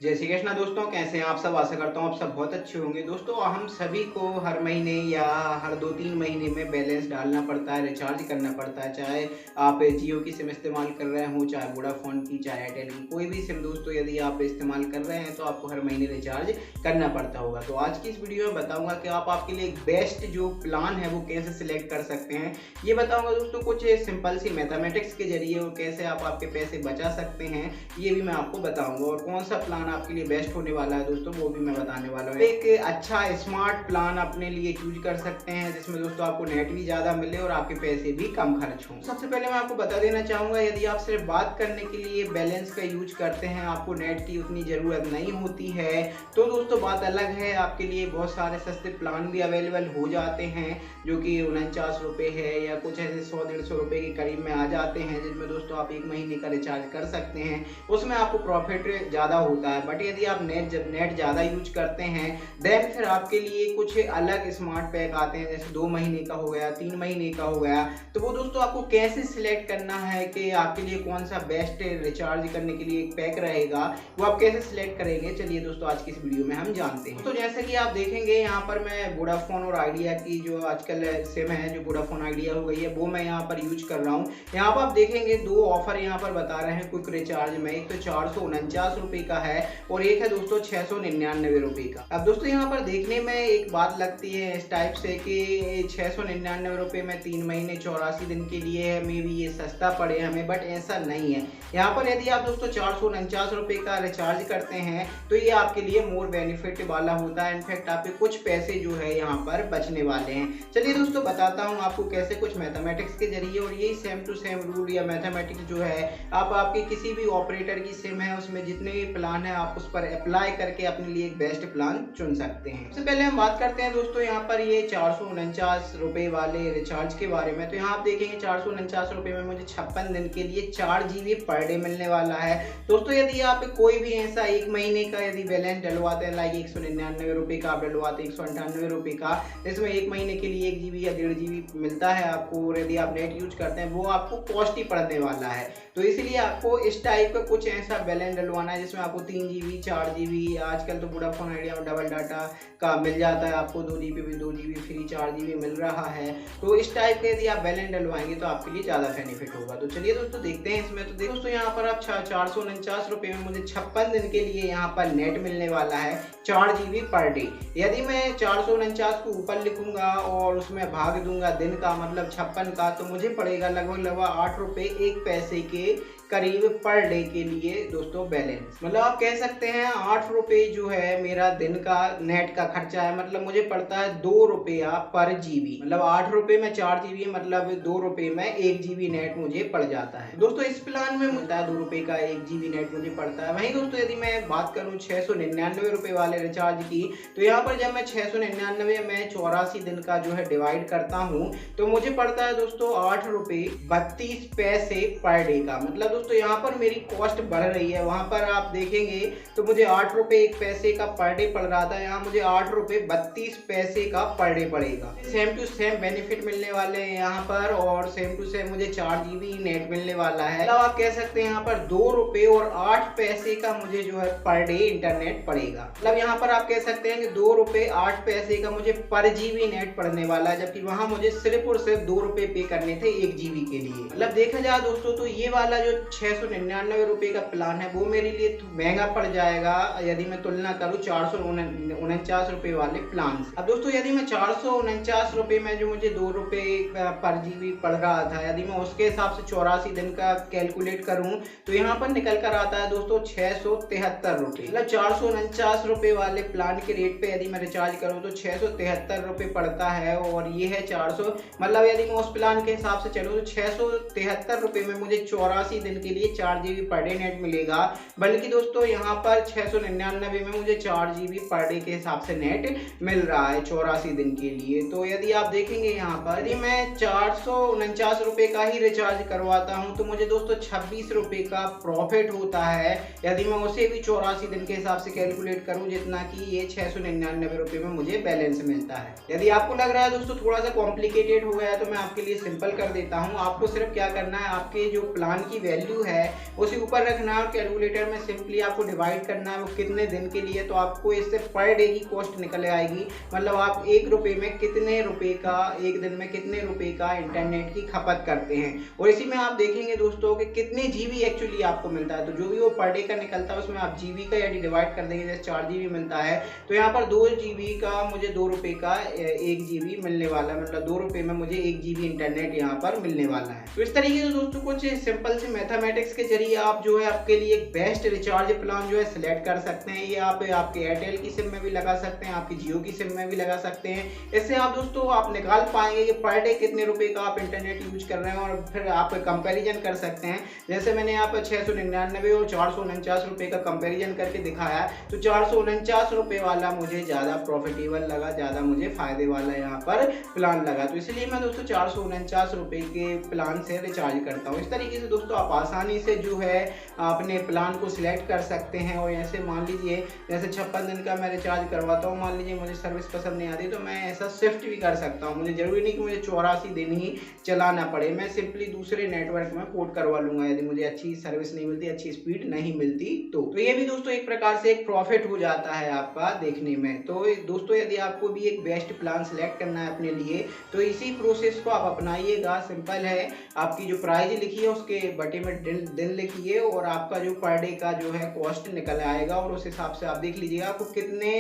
जय श्री कृष्णा दोस्तों, कैसे हैं आप सब। आशा करता हूँ आप सब बहुत अच्छे होंगे। दोस्तों, हम सभी को हर महीने या हर 2-3 महीने में बैलेंस डालना पड़ता है, रिचार्ज करना पड़ता है। चाहे आप जियो की सिम इस्तेमाल कर रहे हो, चाहे वोडाफोन की, चाहे एयरटेल की, कोई भी सिम दोस्तों यदि आप इस्तेमाल कर रहे हैं तो आपको हर महीने रिचार्ज करना पड़ता होगा। तो आज की इस वीडियो में बताऊंगा कि आप आपके लिए एक बेस्ट जो प्लान है वो कैसे सिलेक्ट कर सकते हैं। ये बताऊंगा दोस्तों कुछ सिंपल सी मैथमेटिक्स के जरिए और कैसे आप आपके पैसे बचा सकते हैं, ये भी मैं आपको बताऊंगा। और कौन सा प्लान आपके लिए बेस्ट होने वाला है दोस्तों, वो भी मैं बताने वाला हूँ। एक अच्छा स्मार्ट प्लान अपने लिए चूज कर सकते हैं जिसमें दोस्तों आपको नेट भी ज्यादा मिले और आपके पैसे भी कम खर्च हों। सबसे पहले मैं आपको बता देना चाहूंगा, यदि आप सिर्फ बात करने के लिए बैलेंस का यूज करते हैं, आपको नेट की उतनी जरूरत नहीं होती है, तो दोस्तों बात अलग है। आपके लिए बहुत सारे सस्ते प्लान भी अवेलेबल हो जाते हैं जो कि 49 रुपए है या कुछ ऐसे 100-150 रुपए के करीब में आ जाते हैं, जिसमें दोस्तों आप 1 महीने का रिचार्ज कर सकते हैं। उसमें आपको प्रॉफिट ज़्यादा होता है। बट यदि आप नेट ज़्यादा यूज करते हैं देन फिर आपके लिए कुछ अलग स्मार्ट पैक आते हैं, जैसे 2 महीने का हो गया, 3 महीने का हो गया। तो वो दोस्तों आपको कैसे सिलेक्ट करना है कि आपके लिए कौन सा बेस्ट रिचार्ज करने के लिए एक पैक रहेगा, वो आप कैसे सिलेक्ट करेंगे, चलिए दोस्तों आज की इस वीडियो में हम जानते हैं। तो जैसे कि आप देखेंगे यहाँ पर मैं वोडाफोन और आइडिया की जो आजकल सिम है, जो वोडाफोन आइडिया हो गई है, वो मैं यहाँ पर यूज कर रहा हूँ। यहाँ पर आप देखेंगे 2 ऑफर यहाँ पर बता रहे हैं क्विक रिचार्ज में। एक तो 449 रुपए का है और एक है दोस्तों 699 रुपए का। अब दोस्तों यहाँ पर देखने में एक बात लगती है इस टाइप से कि 699 रुपए में 3 महीने 84 दिन के लिए है, मे बी ये सस्ता पड़े हमें, बट ऐसा नहीं है। यहाँ पर यदि आप दोस्तों 449 रुपए का रिचार्ज करते हैं तो ये आपके लिए मोर बेनिफिट वाला होता है। इनफैक्ट आपके कुछ पैसे जो है यहाँ पर बचने वाले हैं। चलिए दोस्तों बताता हूँ आपको कैसे, कुछ मैथमेटिक्स के जरिए। और यही सेम टू सेम रूल या मैथमेटिक्स जो है आप आपके किसी भी ऑपरेटर की सिम है उसमें जितने भी प्लान है आप उस पर अप्लाई करके अपने लिए एक बेस्ट प्लान चुन सकते हैं। सबसे पहले हम बात करते हैं दोस्तों यहाँ पर ये 449 रुपए वाले रिचार्ज के बारे में। तो यहाँ आप देखेंगे 449 रुपए में मुझे 56 दिन के लिए 4 GB पर डे मिलने वाला है। दोस्तों यदि आप कोई भी ऐसा 1 महीने का यदि बैलेंस डलवाते हैं, लाइक 199 रुपए का आप डलवाते हैं, 198 रुपए का, इसमें 1 महीने के लिए 1 GB या 1.5 GB मिलता है आपको। और यदि आप नेट यूज करते हैं वो आपको कॉस्ट ही पड़ने वाला है। तो इसलिए आपको इस टाइप का कुछ ऐसा बैलेंस डलवाना है जिसमें आपको 3 GB 4 GB, आजकल तो वोडाफोन आइडिया में डबल डाटा का मिल जाता है, आपको 2 GB भी 2 GB फ्री 4 GB मिल रहा है। तो इस टाइप के यदि आप बैलेंस डलवाएंगे तो आपके लिए ज़्यादा बेनिफिट होगा। तो चलिए दोस्तों देखते हैं इसमें। तो दोस्तों यहाँ पर आप 449 रुपये में मुझे 56 दिन के लिए यहाँ पर नेट मिलने वाला है 4 GB पर डे। यदि मैं 449 को ऊपर लिखूंगा और उसमें भाग दूंगा दिन का, मतलब 56 का, तो मुझे पड़ेगा लगभग 8 रुपये 1 पैसे के करीब पर डे के लिए दोस्तों बैलेंस। मतलब आप कह सकते हैं 8 रुपये जो है मेरा दिन का नेट का खर्चा है, मतलब मुझे पड़ता है 2 रुपया पर जीबी। मतलब 8 रुपये में 4 GB, मतलब 2 रुपये में 1 GB नेट मुझे पड़ जाता है। दोस्तों इस प्लान में मिलता है 2 रुपये का 1 GB नेट मुझे पड़ता है। वहीं दोस्तों यदि मैं बात करूँ 699 रुपये वाले रिचार्ज की, तो यहाँ पर जब मैं 699 में 84 दिन का जो है डिवाइड करता हूँ तो मुझे पड़ता है दोस्तों 8 रुपये 32 पैसे पर डे का। मतलब दोस्तों यहाँ पर मेरी कॉस्ट बढ़ रही है। वहां पर आप देखेंगे तो मुझे 8 रुपये 1 पैसे का पर डे पड़ रहा था, यहाँ मुझे 8 रुपये 32 पैसे का पर डे पड़ेगा। सेम टू सेम बेनिफिट मिलने वाले हैं यहाँ पर, और सेम टू सेम मुझे 4 GB नेट मिलने वाला है। मतलब आप कह सकते हैं यहाँ पर 2 रुपये और 8 पैसे का मुझे जो है पर डे इंटरनेट पड़ेगा। मतलब यहाँ पर आप कह सकते हैं कि 2 रुपये 8 पैसे का मुझे पर GB नेट पड़ने वाला है, जबकि वहां मुझे सिर्फ और सिर्फ 2 रुपये पे करने थे 1 GB के लिए। मतलब देखा जाए दोस्तों तो ये वाला जो 699 रुपए का प्लान है वो मेरे लिए महंगा पड़ जाएगा यदि मैं तुलना करूं 449 रुपए वाले प्लान से। अब दोस्तों यदि मैं 449 रुपए में जो मुझे 2 रुपए पर जीबी पड़ रहा था, यदि मैं उसके हिसाब से 84 दिन का कैलकुलेट करूं तो यहाँ पर निकल कर आता है दोस्तों 673 रुपए। मतलब 449 रुपए वाले प्लान के रेट पे यदि मैं रिचार्ज करूं तो 673 रुपए पड़ता है, और ये है 400, मतलब यदि मैं उस प्लान के हिसाब से चलूँ तो 673 रुपए में मुझे 84 दिन के लिए 4 GB पर डे नेट मिलेगा। बल्कि दोस्तों यहाँ पर 699 में मुझे 4 GB पर डे के हिसाब से नेट मिल रहा है 84 दिन के लिए। तो यदि आप देखेंगे यहाँ पर यदि मैं 449 रुपए का ही रिचार्ज करवाता हूँ तो मुझे दोस्तों 26 रुपए का प्रॉफिट होता है, यदि मैं उसे भी 84 दिन के हिसाब से कैलकुलेट करूँ, जितना कि ये 699 रुपए में मुझे बैलेंस मिलता है। यदि आपको लग रहा है दोस्तों थोड़ा सा कॉम्प्लिकेटेड हो गया है तो मैं आपके लिए सिंपल कर देता हूँ। आपको सिर्फ क्या करना है, आपके जो प्लान की वैल्यू वैल्यू है उसे ऊपर रखना है और कैलकुलेटर में सिंपली आपको डिवाइड करना है वो कितने दिन के लिए, तो आपको इससे पर डे की कॉस्ट निकल आएगी। मतलब आप 1 रुपये में कितने रुपए का, एक दिन में कितने रुपए का इंटरनेट की खपत करते हैं। और इसी में आप देखेंगे दोस्तों कि कितने जीबी एक्चुअली आपको मिलता है, तो जो भी वो पर डे का निकलता है उसमें आप जीबी का यदि डिवाइड कर देंगे, जैसे 4 जीबी मिलता है तो यहाँ पर 2 जीबी का मुझे 2 रुपये का 1 जीबी मिलने वाला है, मतलब 2 रुपये में मुझे 1 जीबी इंटरनेट यहाँ पर मिलने वाला है। तो इस तरीके से दोस्तों कुछ सिंपल से मैथमेटिक्स के जरिए आप जो है आपके लिए एक बेस्ट रिचार्ज प्लान जो है सिलेक्ट कर सकते हैं। ये आप आपके एयरटेल की सिम में भी लगा सकते हैं, आपकी जियो की सिम में भी लगा सकते हैं। इससे आप दोस्तों आप निकाल पाएंगे कि पर डे कितने रुपए का आप इंटरनेट यूज कर रहे हैं और फिर आप कंपैरिजन कर सकते हैं। जैसे मैंने यहाँ पर 699 और 449 रुपए का कंपैरिजन करके दिखाया है, तो 449 रुपए वाला मुझे ज़्यादा प्रॉफिटेबल लगा, ज़्यादा मुझे फायदे वाला यहाँ पर प्लान लगा, तो इसलिए मैं दोस्तों 449 रुपए के प्लान से रिचार्ज करता हूँ। इस तरीके से दोस्तों आप आसानी से जो है अपने प्लान को सिलेक्ट कर सकते हैं। और ऐसे मान लीजिए जैसे 56 दिन का मैं रिचार्ज करवाता हूँ, मान लीजिए मुझे सर्विस पसंद नहीं आती तो मैं ऐसा शिफ्ट भी कर सकता हूँ। मुझे जरूरी नहीं कि मुझे 84 दिन ही चलाना पड़े, मैं सिंपली दूसरे नेटवर्क में पोर्ट करवा लूंगा यदि मुझे अच्छी सर्विस नहीं मिलती, अच्छी स्पीड नहीं मिलती तो ये भी दोस्तों एक प्रकार से एक प्रॉफिट हो जाता है आपका देखने में। तो दोस्तों यदि आपको भी एक बेस्ट प्लान सिलेक्ट करना है अपने लिए तो इसी प्रोसेस को आप अपनाइएगा। सिंपल है, आपकी जो प्राइस लिखी है उसके बटे में दिन लिखिए और आपका जो पर डे का जो है कॉस्ट निकल आएगा और उस हिसाब से आप देख लीजिएगा आपको कितने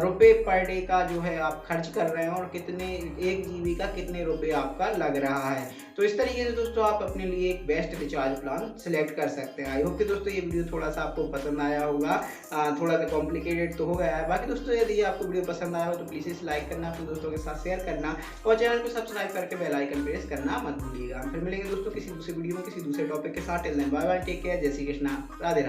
रुपए पर डे का जो है आप खर्च कर रहे हैं और कितने 1 जीबी का कितने रुपए आपका लग रहा है। तो इस तरीके से दोस्तों आप अपने लिए एक बेस्ट रिचार्ज प्लान सिलेक्ट कर सकते हैं। आई होप कि दोस्तों ये वीडियो थोड़ा सा आपको पसंद आया होगा, थोड़ा सा कॉम्प्लिकेटेड तो हो गया है। बाकी दोस्तों यदि आपको वीडियो पसंद आया हो तो प्लीज़ इसे लाइक करना, अपने दोस्तों के साथ शेयर करना और चैनल को सब्सक्राइब करके बेल आइकन प्रेस करना मत भूलिएगा। फिर मिलेंगे दोस्तों किसी दूसरे वीडियो में किसी दूसरे टॉपिक के साथ। Till then bye bye, take care, जय श्री कृष्णा, राधे राधे।